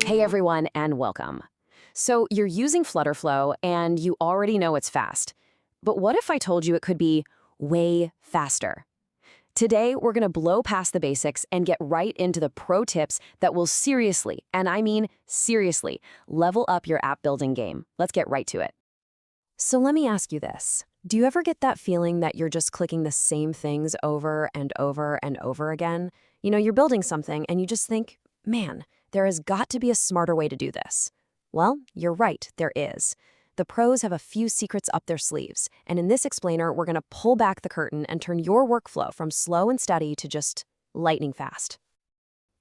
Hey everyone, and welcome. So you're using FlutterFlow and you already know it's fast. But what if I told you it could be way faster? Today, we're going to blow past the basics and get right into the pro tips that will seriously, and I mean seriously, level up your app building game. Let's get right to it. So let me ask you this. Do you ever get that feeling that you're just clicking the same things over and over and over again? You know, you're building something and you just think, man, there has got to be a smarter way to do this. Well, you're right, there is. The pros have a few secrets up their sleeves, and in this explainer, we're going to pull back the curtain and turn your workflow from slow and steady to just lightning fast.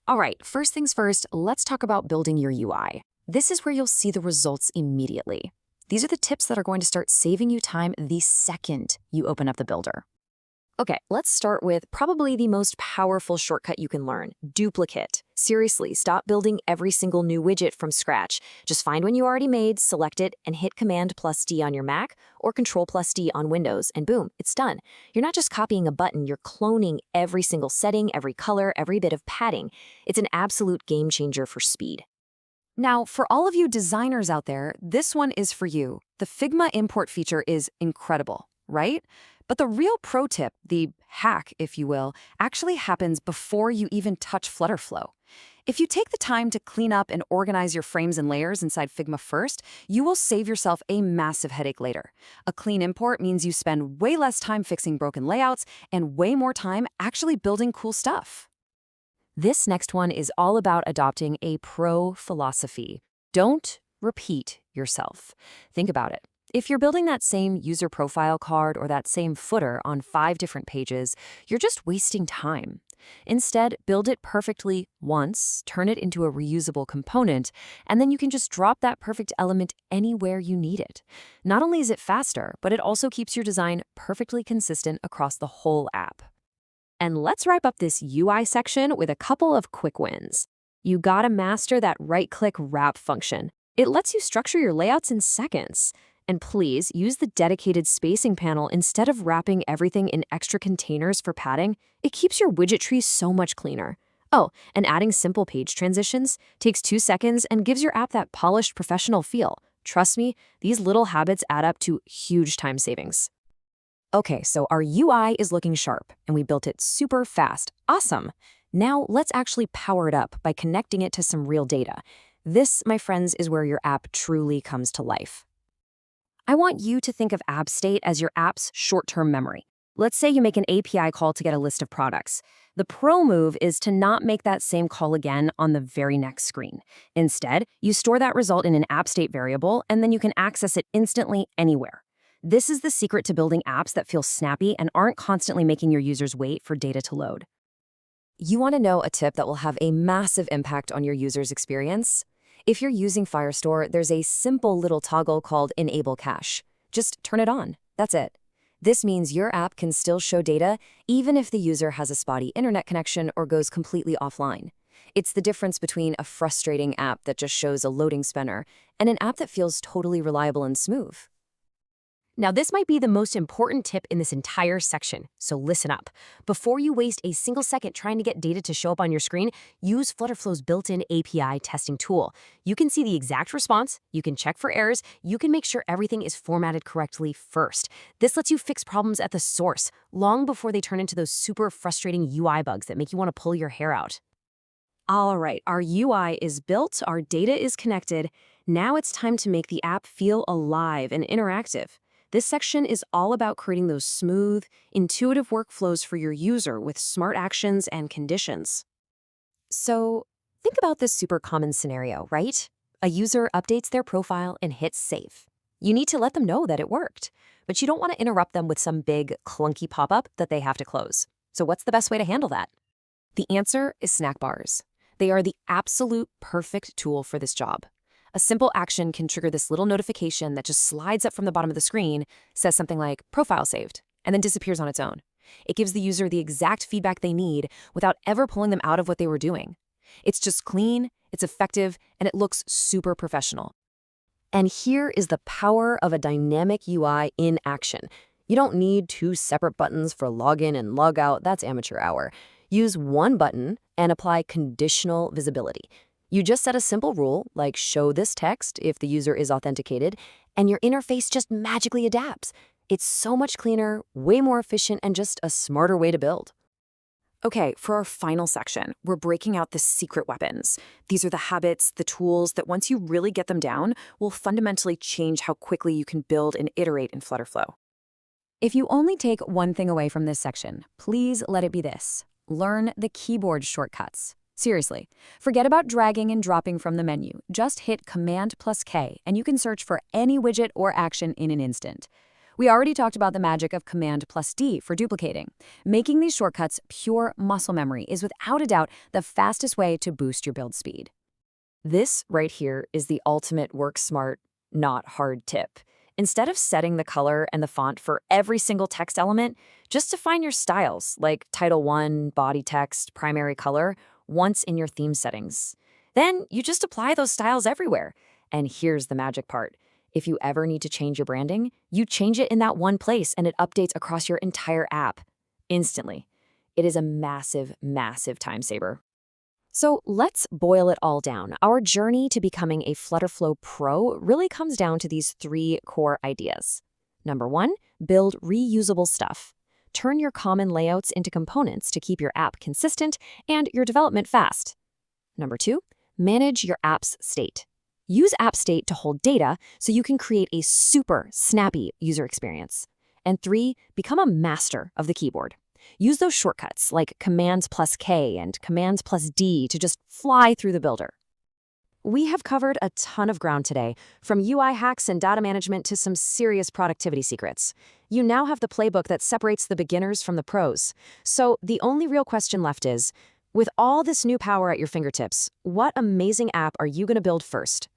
All right, first things first, let's talk about building your UI. This is where you'll see the results immediately. These are the tips that are going to start saving you time the second you open up the builder. Okay, let's start with probably the most powerful shortcut you can learn, duplicate. Seriously, stop building every single new widget from scratch. Just find one you already made, select it, and hit Command+D on your Mac or Control+D on Windows, and boom, it's done. You're not just copying a button, you're cloning every single setting, every color, every bit of padding. It's an absolute game changer for speed. Now, for all of you designers out there, this one is for you. The Figma import feature is incredible, right? But the real pro tip, the hack, if you will, actually happens before you even touch FlutterFlow. If you take the time to clean up and organize your frames and layers inside Figma first, you will save yourself a massive headache later. A clean import means you spend way less time fixing broken layouts and way more time actually building cool stuff. This next one is all about adopting a pro philosophy. Don't repeat yourself. Think about it. If you're building that same user profile card or that same footer on 5 different pages, you're just wasting time. Instead, build it perfectly once, turn it into a reusable component, and then you can just drop that perfect element anywhere you need it. Not only is it faster, but it also keeps your design perfectly consistent across the whole app. And let's wrap up this UI section with a couple of quick wins. You gotta master that right-click wrap function. It lets you structure your layouts in seconds. And please use the dedicated spacing panel instead of wrapping everything in extra containers for padding. It keeps your widget tree so much cleaner. Oh, and adding simple page transitions takes 2 seconds and gives your app that polished professional feel. Trust me, these little habits add up to huge time savings. Okay, so our UI is looking sharp, and we built it super fast. Awesome! Now let's actually power it up by connecting it to some real data. This, my friends, is where your app truly comes to life. I want you to think of app state as your app's short-term memory. Let's say you make an API call to get a list of products. The pro move is to not make that same call again on the very next screen. Instead, you store that result in an app state variable, and then you can access it instantly anywhere. This is the secret to building apps that feel snappy and aren't constantly making your users wait for data to load. You want to know a tip that will have a massive impact on your user's experience? If you're using Firestore, there's a simple little toggle called Enable Cache. Just turn it on. That's it. This means your app can still show data even if the user has a spotty internet connection or goes completely offline. It's the difference between a frustrating app that just shows a loading spinner and an app that feels totally reliable and smooth. Now, this might be the most important tip in this entire section, so listen up. Before you waste a single second trying to get data to show up on your screen, use FlutterFlow's built-in API testing tool. You can see the exact response, you can check for errors, you can make sure everything is formatted correctly first. This lets you fix problems at the source, long before they turn into those super frustrating UI bugs that make you want to pull your hair out. All right, our UI is built, our data is connected. Now it's time to make the app feel alive and interactive. This section is all about creating those smooth, intuitive workflows for your user with smart actions and conditions. So, think about this super common scenario, right? A user updates their profile and hits save. You need to let them know that it worked, but you don't want to interrupt them with some big, clunky pop-up that they have to close. So what's the best way to handle that? The answer is snack bars. They are the absolute perfect tool for this job. A simple action can trigger this little notification that just slides up from the bottom of the screen, says something like profile saved, and then disappears on its own. It gives the user the exact feedback they need without ever pulling them out of what they were doing. It's just clean, it's effective, and it looks super professional. And here is the power of a dynamic UI in action. You don't need two separate buttons for login and log out. That's amateur hour. Use one button and apply conditional visibility. You just set a simple rule, like show this text if the user is authenticated, and your interface just magically adapts. It's so much cleaner, way more efficient, and just a smarter way to build. Okay, for our final section, we're breaking out the secret weapons. These are the habits, the tools that once you really get them down, will fundamentally change how quickly you can build and iterate in FlutterFlow. If you only take one thing away from this section, please let it be this. Learn the keyboard shortcuts. Seriously, forget about dragging and dropping from the menu. Just hit Command+K and you can search for any widget or action in an instant. We already talked about the magic of Command+D for duplicating. Making these shortcuts pure muscle memory is without a doubt the fastest way to boost your build speed. This right here is the ultimate work smart, not hard tip. Instead of setting the color and the font for every single text element, just define your styles, like Title 1, body text, primary color, once in your theme settings. Then you just apply those styles everywhere. And here's the magic part. If you ever need to change your branding, you change it in that one place and it updates across your entire app instantly. It is a massive, massive time saver. So let's boil it all down. Our journey to becoming a FlutterFlow Pro really comes down to these three core ideas. Number one, build reusable stuff. Turn your common layouts into components to keep your app consistent and your development fast. Number two, manage your app's state. Use app state to hold data so you can create a super snappy user experience. And three, become a master of the keyboard. Use those shortcuts like Commands+K and Commands+D to just fly through the builder. We have covered a ton of ground today, from UI hacks and data management to some serious productivity secrets. You now have the playbook that separates the beginners from the pros. So the only real question left is, with all this new power at your fingertips, what amazing app are you going to build first?